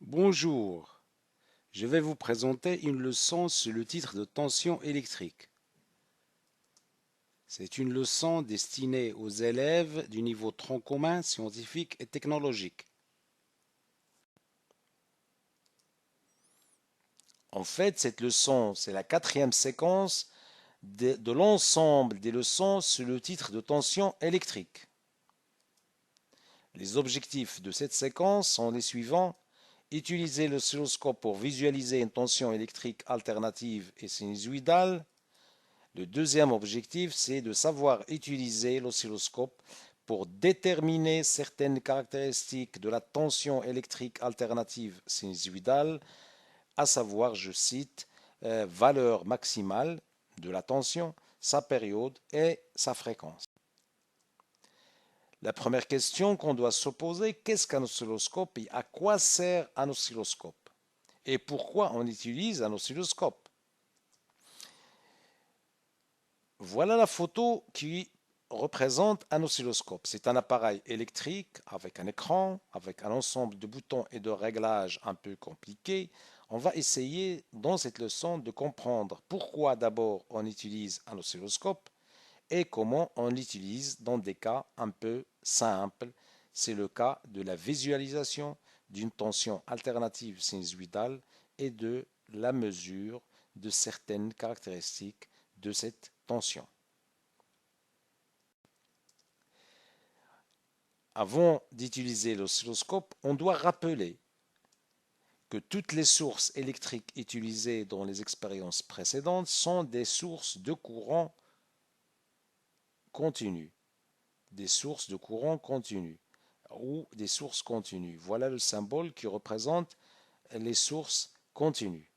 Bonjour, je vais vous présenter une leçon sur le titre de tension électrique. C'est une leçon destinée aux élèves du niveau tronc commun scientifique et technologique. En fait, cette leçon, c'est la quatrième séquence de l'ensemble des leçons sur le titre de tension électrique. Les objectifs de cette séquence sont les suivants. Utiliser l'oscilloscope pour visualiser une tension électrique alternative et sinusoïdale. Le deuxième objectif, c'est de savoir utiliser l'oscilloscope pour déterminer certaines caractéristiques de la tension électrique alternative sinusoïdale, à savoir, je cite, valeur maximale de la tension, sa période et sa fréquence. La première question qu'on doit se poser, qu'est-ce qu'un oscilloscope et à quoi sert un oscilloscope? Et pourquoi on utilise un oscilloscope? Voilà la photo qui représente un oscilloscope. C'est un appareil électrique avec un écran, avec un ensemble de boutons et de réglages un peu compliqués. On va essayer dans cette leçon de comprendre pourquoi d'abord on utilise un oscilloscope et comment on l'utilise dans des cas un peu simples. C'est le cas de la visualisation d'une tension alternative sinusoïdale et de la mesure de certaines caractéristiques de cette tension. Avant d'utiliser l'oscilloscope, on doit rappeler que toutes les sources électriques utilisées dans les expériences précédentes sont des sources de courant continu, des sources de courant continu ou des sources continues. Voilà le symbole qui représente les sources continues.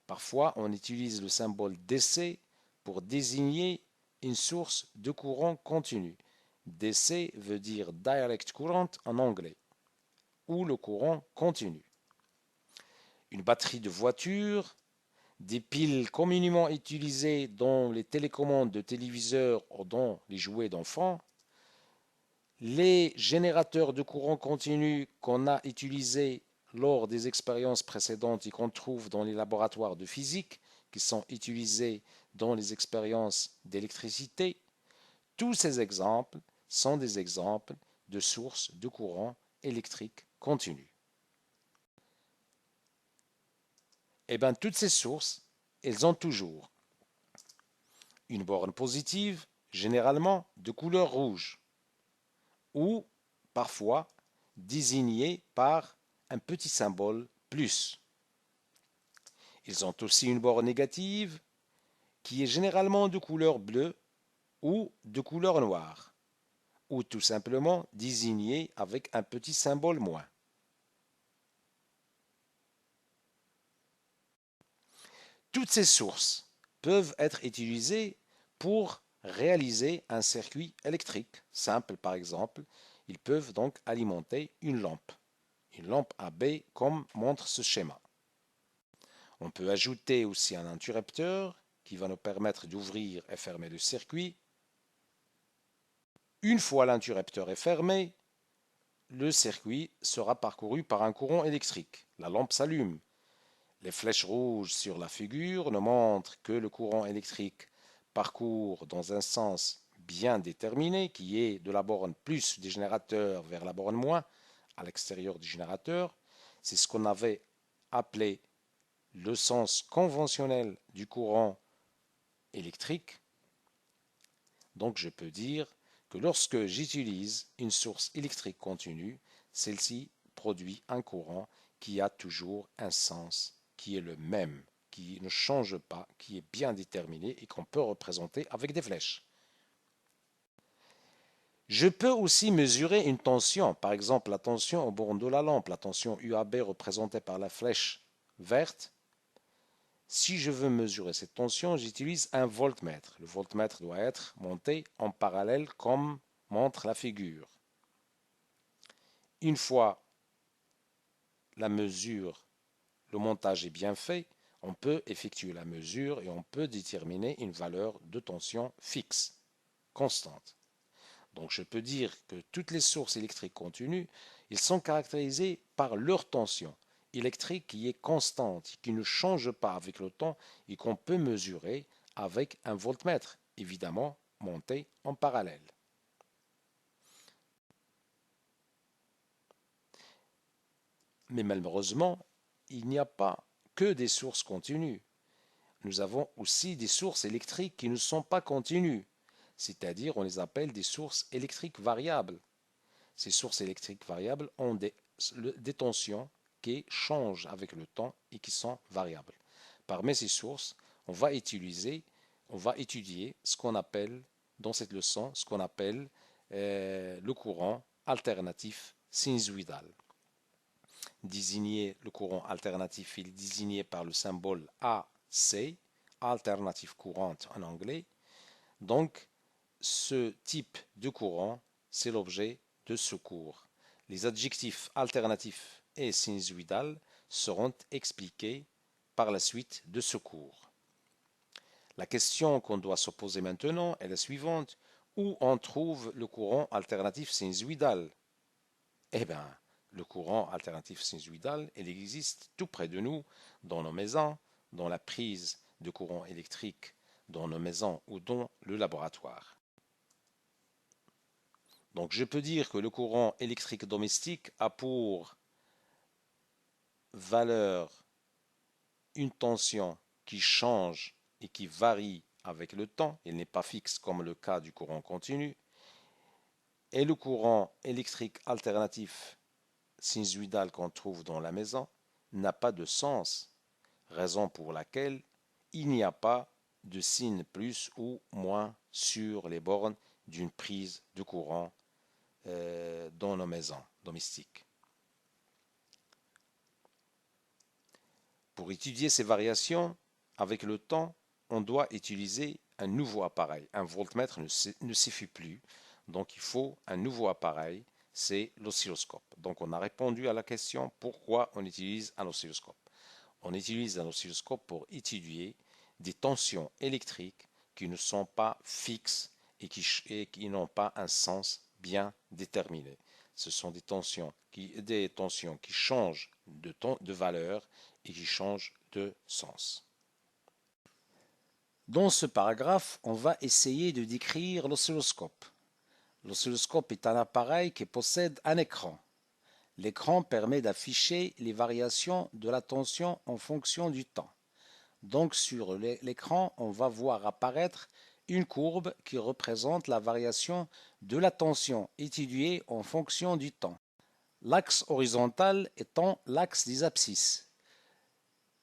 Parfois, on utilise le symbole DC pour désigner une source de courant continu. DC veut dire direct current en anglais, ou le courant continu. Une batterie de voiture, des piles communément utilisées dans les télécommandes de téléviseurs ou dans les jouets d'enfants, les générateurs de courant continu qu'on a utilisés lors des expériences précédentes et qu'on trouve dans les laboratoires de physique, qui sont utilisés dans les expériences d'électricité, tous ces exemples sont des exemples de sources de courant électrique continu. Eh bien, toutes ces sources, elles ont toujours une borne positive, généralement de couleur rouge, ou parfois désignée par un petit symbole plus. Ils ont aussi une borne négative qui est généralement de couleur bleue ou de couleur noire, ou tout simplement désignée avec un petit symbole moins. Toutes ces sources peuvent être utilisées pour réaliser un circuit électrique simple par exemple. Ils peuvent donc alimenter une lampe AB comme montre ce schéma. On peut ajouter aussi un interrupteur qui va nous permettre d'ouvrir et fermer le circuit. Une fois l'interrupteur est fermé, le circuit sera parcouru par un courant électrique. La lampe s'allume. Les flèches rouges sur la figure nous montrent que le courant électrique parcourt dans un sens bien déterminé, qui est de la borne plus du générateur vers la borne moins à l'extérieur du générateur. C'est ce qu'on avait appelé le sens conventionnel du courant électrique. Donc je peux dire que lorsque j'utilise une source électrique continue, celle-ci produit un courant qui a toujours un sens qui est le même, qui ne change pas, qui est bien déterminé et qu'on peut représenter avec des flèches. Je peux aussi mesurer une tension, par exemple la tension au borne de la lampe, la tension UAB représentée par la flèche verte. Si je veux mesurer cette tension, j'utilise un voltmètre. Le voltmètre doit être monté en parallèle comme montre la figure. Une fois la mesure, le montage est bien fait, on peut effectuer la mesure et on peut déterminer une valeur de tension fixe, constante. Donc je peux dire que toutes les sources électriques continues, ils sont caractérisées par leur tension. électrique qui est constante, qui ne change pas avec le temps et qu'on peut mesurer avec un voltmètre, évidemment monté en parallèle. Mais malheureusement, il n'y a pas que des sources continues. Nous avons aussi des sources électriques qui ne sont pas continues, c'est-à-dire on les appelle des sources électriques variables. Ces sources électriques variables ont des tensions qui changent avec le temps et qui sont variables. Parmi ces sources, on va étudier ce qu'on appelle, dans cette leçon, ce qu'on appelle le courant alternatif sinusoïdal. Le courant alternatif, il est désigné par le symbole AC, alternative courant en anglais. Donc, ce type de courant, c'est l'objet de ce cours. Les adjectifs alternatifs et sinusoïdal seront expliqués par la suite de ce cours. La question qu'on doit se poser maintenant est la suivante. Où on trouve le courant alternatif sinusoïdal? Eh bien, le courant alternatif sinusoïdal, il existe tout près de nous, dans nos maisons, dans la prise de courant électrique, dans nos maisons ou dans le laboratoire. Donc je peux dire que le courant électrique domestique a pour valeur une tension qui change et qui varie avec le temps, il n'est pas fixe comme le cas du courant continu, et le courant électrique alternatif sinusoïdal qu'on trouve dans la maison n'a pas de sens, raison pour laquelle il n'y a pas de signe plus ou moins sur les bornes d'une prise de courant dans nos maisons domestiques. Pour étudier ces variations, avec le temps, on doit utiliser un nouveau appareil. Un voltmètre ne suffit plus, donc il faut un nouveau appareil, c'est l'oscilloscope. Donc on a répondu à la question pourquoi on utilise un oscilloscope. On utilise un oscilloscope pour étudier des tensions électriques qui ne sont pas fixes et qui n'ont pas un sens bien déterminé. Ce sont des tensions qui changent de valeur et qui changent de sens. Dans ce paragraphe, on va essayer de décrire l'oscilloscope. L'oscilloscope est un appareil qui possède un écran. L'écran permet d'afficher les variations de la tension en fonction du temps. Donc sur l'écran, on va voir apparaître une courbe qui représente la variation de la tension étudiée en fonction du temps. L'axe horizontal étant l'axe des abscisses.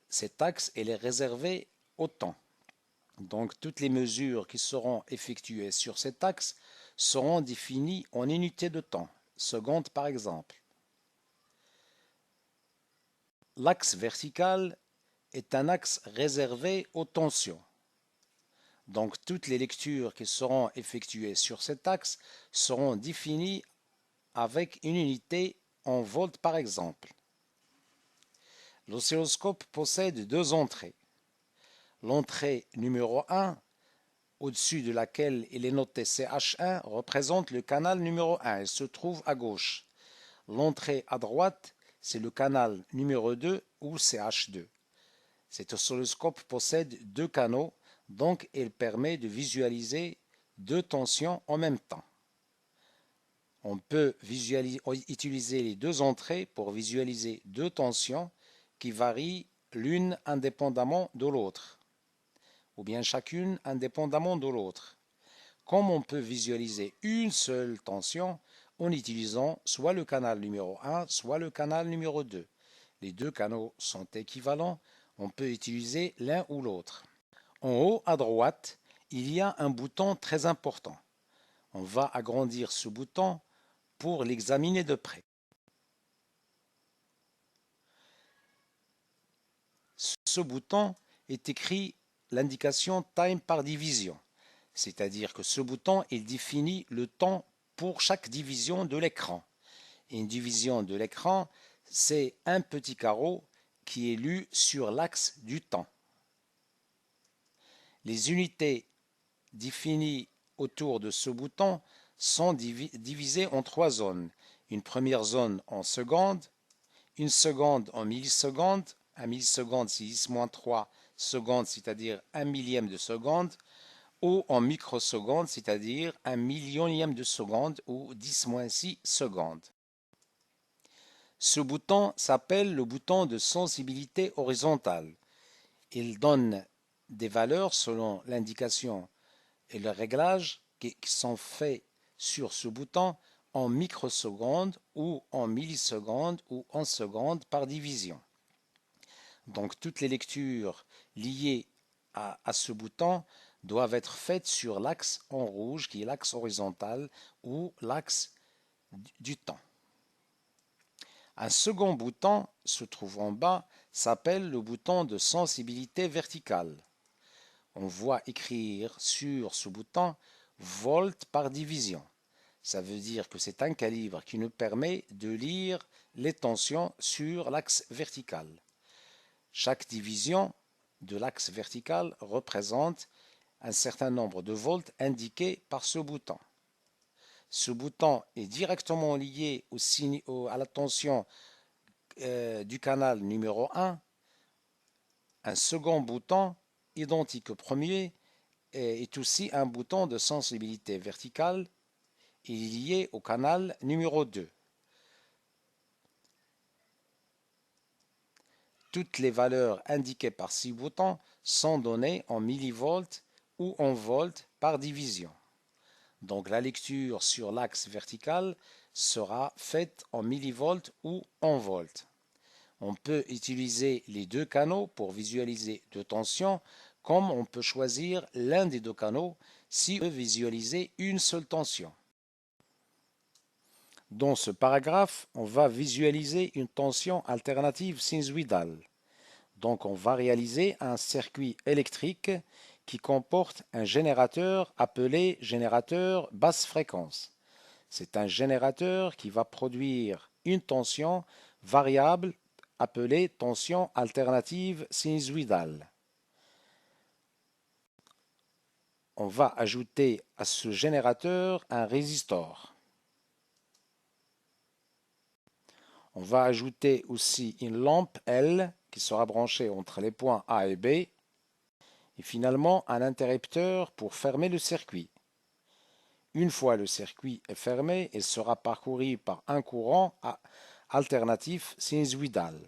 Cet axe est réservé au temps. Donc toutes les mesures qui seront effectuées sur cet axe seront définies en unités de temps, secondes par exemple. L'axe vertical est un axe réservé aux tensions. Donc toutes les lectures qui seront effectuées sur cet axe seront définies avec une unité en volts par exemple. L'oscilloscope possède deux entrées. L'entrée numéro 1, au-dessus de laquelle il est noté CH1, représente le canal numéro 1. Elle se trouve à gauche. L'entrée à droite, c'est le canal numéro 2 ou CH2. Cet oscilloscope possède deux canaux, donc il permet de visualiser deux tensions en même temps. On peut utiliser les deux entrées pour visualiser deux tensions qui varient l'une indépendamment de l'autre, ou bien chacune indépendamment de l'autre. Comme on peut visualiser une seule tension en utilisant soit le canal numéro 1, soit le canal numéro 2. Les deux canaux sont équivalents, on peut utiliser l'un ou l'autre. En haut à droite, il y a un bouton très important. On va agrandir ce bouton pour l'examiner de près. Ce bouton est écrit l'indication time par division, c'est-à-dire que ce bouton il définit le temps pour chaque division de l'écran. Une division de l'écran, c'est un petit carreau qui est lu sur l'axe du temps. Les unités définies autour de ce bouton sont divisées en trois zones. Une première zone en secondes, une seconde en millisecondes. Un milliseconde, c'est 10-3 secondes, c'est-à-dire un millième de seconde, ou en microsecondes, c'est-à-dire un millionième de seconde, ou 10-6 secondes. Ce bouton s'appelle le bouton de sensibilité horizontale. Il donne des valeurs selon l'indication et le réglage qui sont faits sur ce bouton en microsecondes ou en millisecondes ou en secondes par division. Donc toutes les lectures liées à ce bouton doivent être faites sur l'axe en rouge qui est l'axe horizontal ou l'axe du temps. Un second bouton se trouve en bas, s'appelle le bouton de sensibilité verticale. On voit écrire sur ce bouton volt par division. Ça veut dire que c'est un calibre qui nous permet de lire les tensions sur l'axe vertical. Chaque division de l'axe vertical représente un certain nombre de volts indiqués par ce bouton. Ce bouton est directement lié à la tension du canal numéro 1. Un second bouton, identique au premier, est aussi un bouton de sensibilité verticale. Il est lié au canal numéro 2. Toutes les valeurs indiquées par ces boutons sont données en millivolts ou en volts par division. Donc la lecture sur l'axe vertical sera faite en millivolts ou en volts. On peut utiliser les deux canaux pour visualiser deux tensions, comme on peut choisir l'un des deux canaux si on veut visualiser une seule tension. Dans ce paragraphe, on va visualiser une tension alternative sinusoïdale. Donc on va réaliser un circuit électrique qui comporte un générateur appelé générateur basse fréquence. C'est un générateur qui va produire une tension variable appelée tension alternative sinusoïdale. On va ajouter à ce générateur un résistor. On va ajouter aussi une lampe L qui sera branchée entre les points A et B. Et finalement, un interrupteur pour fermer le circuit. Une fois le circuit est fermé, il sera parcouru par un courant alternatif sinusoïdal.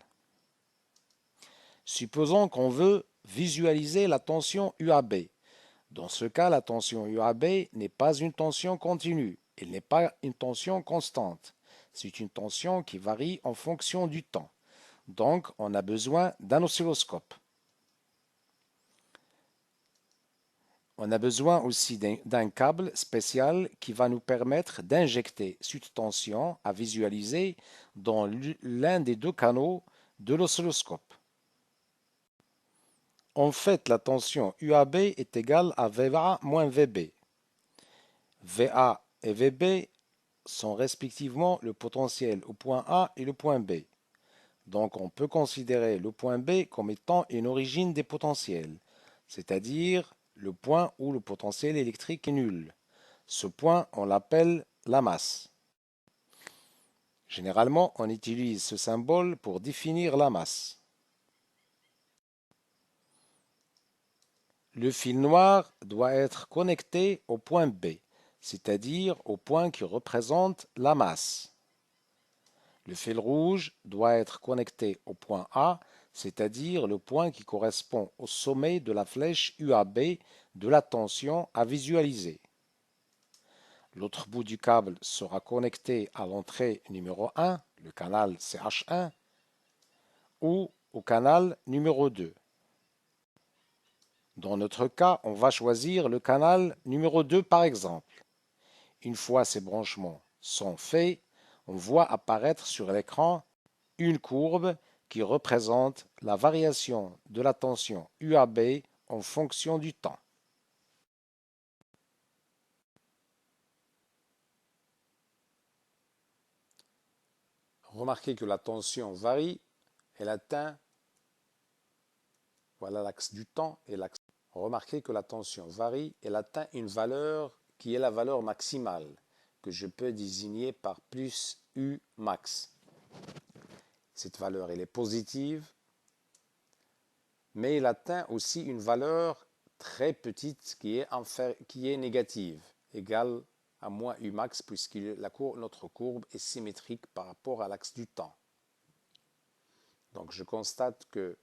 Supposons qu'on veut visualiser la tension UAB. Dans ce cas, la tension UAB n'est pas une tension continue, elle n'est pas une tension constante. C'est une tension qui varie en fonction du temps. Donc, on a besoin d'un oscilloscope. On a besoin aussi d'un câble spécial qui va nous permettre d'injecter cette tension à visualiser dans l'un des deux canaux de l'oscilloscope. En fait, la tension UAB est égale à VA moins VB. VA et VB sont respectivement le potentiel au point A et le point B. Donc on peut considérer le point B comme étant une origine des potentiels, c'est-à-dire le point où le potentiel électrique est nul. Ce point, on l'appelle la masse. Généralement, on utilise ce symbole pour définir la masse. Le fil noir doit être connecté au point B, c'est-à-dire au point qui représente la masse. Le fil rouge doit être connecté au point A, c'est-à-dire le point qui correspond au sommet de la flèche UAB de la tension à visualiser. L'autre bout du câble sera connecté à l'entrée numéro 1, le canal CH1, ou au canal numéro 2. Dans notre cas, on va choisir le canal numéro 2 par exemple. Une fois ces branchements sont faits, on voit apparaître sur l'écran une courbe qui représente la variation de la tension UAB en fonction du temps. Remarquez que la tension varie, elle atteint, voilà l'axe du temps et l'axe. Remarquez que la tension varie, elle atteint une valeur qui est la valeur maximale, que je peux désigner par plus U max. Cette valeur, elle est positive, mais il atteint aussi une valeur très petite qui est négative, égale à moins Umax, puisque notre courbe est symétrique par rapport à l'axe du temps. Donc je constate que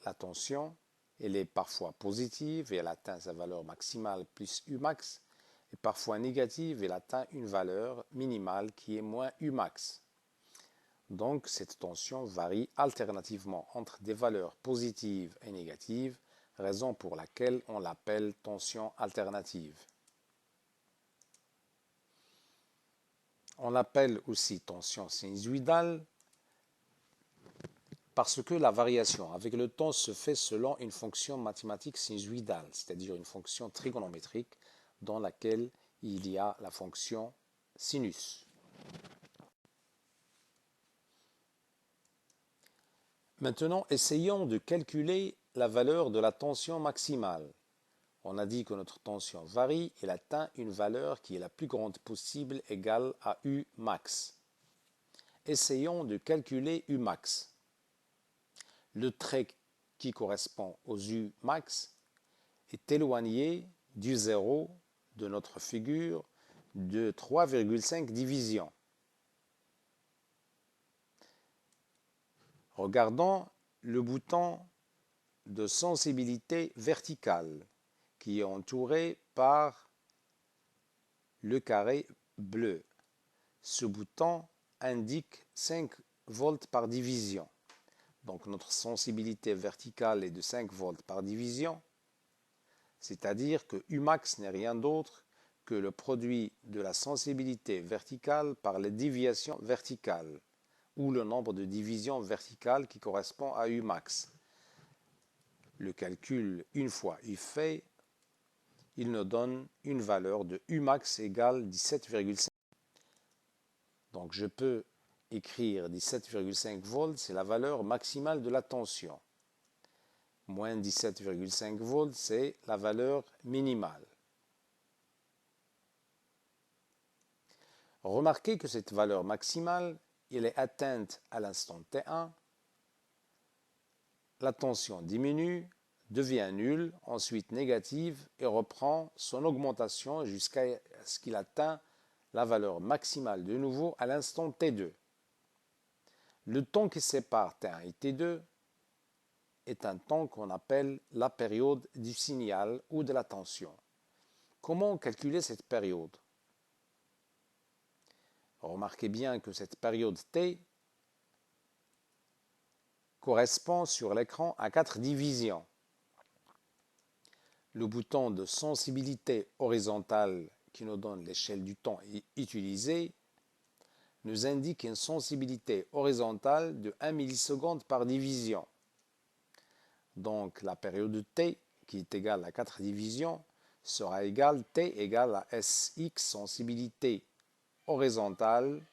la tension, elle est parfois positive et elle atteint sa valeur maximale plus Umax, et parfois négative et elle atteint une valeur minimale qui est moins Umax. Donc cette tension varie alternativement entre des valeurs positives et négatives, raison pour laquelle on l'appelle tension alternative. On l'appelle aussi tension sinusoïdale parce que la variation avec le temps se fait selon une fonction mathématique sinusoïdale, c'est-à-dire une fonction trigonométrique dans laquelle il y a la fonction sinus. Maintenant, essayons de calculer la valeur de la tension maximale. On a dit que notre tension varie, elle atteint une valeur qui est la plus grande possible, égale à U max. Essayons de calculer U max. Le trait qui correspond aux U max est éloigné du zéro de notre figure de 3,5 divisions. Regardons le bouton de sensibilité verticale qui est entouré par le carré bleu. Ce bouton indique 5 volts par division. Donc notre sensibilité verticale est de 5 volts par division, c'est-à-dire que Umax n'est rien d'autre que le produit de la sensibilité verticale par les déviations verticales, ou le nombre de divisions verticales qui correspond à Umax. Le calcul, une fois fait, il nous donne une valeur de Umax égale 17,5. Donc je peux écrire 17,5 volts, c'est la valeur maximale de la tension. Moins 17,5 volts, c'est la valeur minimale. Remarquez que cette valeur maximale, elle est atteinte à l'instant T1. La tension diminue, devient nulle, ensuite négative et reprend son augmentation jusqu'à ce qu'il atteigne la valeur maximale de nouveau à l'instant T2. Le temps qui sépare T1 et T2 est un temps qu'on appelle la période du signal ou de la tension. Comment calculer cette période? Remarquez bien que cette période T correspond sur l'écran à 4 divisions. Le bouton de sensibilité horizontale qui nous donne l'échelle du temps utilisée nous indique une sensibilité horizontale de 1 milliseconde par division. Donc la période T, qui est égale à 4 divisions, sera égale T égale à Sx sensibilité horizontale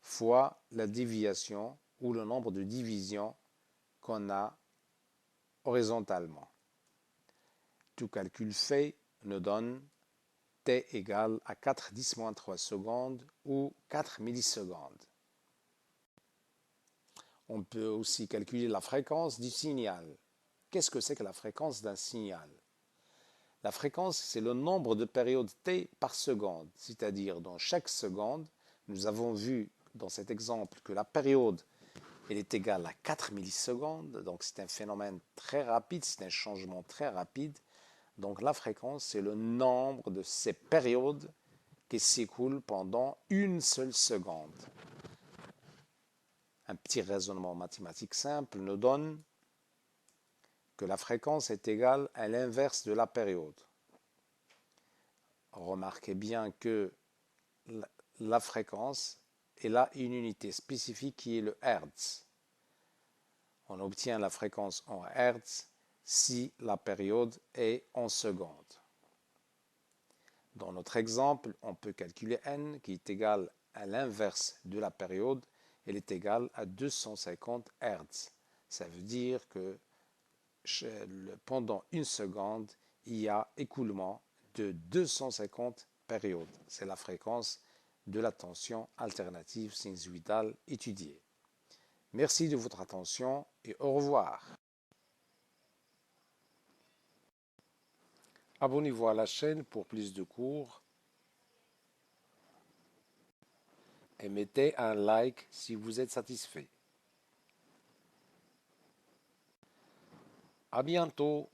fois la déviation ou le nombre de divisions qu'on a horizontalement. Tout calcul fait nous donne T égale à 4 10-3 secondes ou 4 millisecondes. On peut aussi calculer la fréquence du signal. Qu'est-ce que c'est que la fréquence d'un signal? La fréquence, c'est le nombre de périodes T par seconde, c'est-à-dire dans chaque seconde, nous avons vu dans cet exemple que la période elle est égale à 4 millisecondes, donc c'est un phénomène très rapide, c'est un changement très rapide. Donc la fréquence, c'est le nombre de ces périodes qui s'écoulent pendant une seule seconde. Un petit raisonnement mathématique simple nous donne que la fréquence est égale à l'inverse de la période. Remarquez bien que la fréquence, elle a une unité spécifique qui est le Hertz. On obtient la fréquence en Hertz si la période est en secondes. Dans notre exemple, on peut calculer n qui est égal à l'inverse de la période. Elle est égale à 250 Hz. Ça veut dire que pendant une seconde, il y a écoulement de 250 périodes. C'est la fréquence de la tension alternative sinusoïdale étudiée. Merci de votre attention et au revoir. Abonnez-vous à la chaîne pour plus de cours et mettez un like si vous êtes satisfait. À bientôt.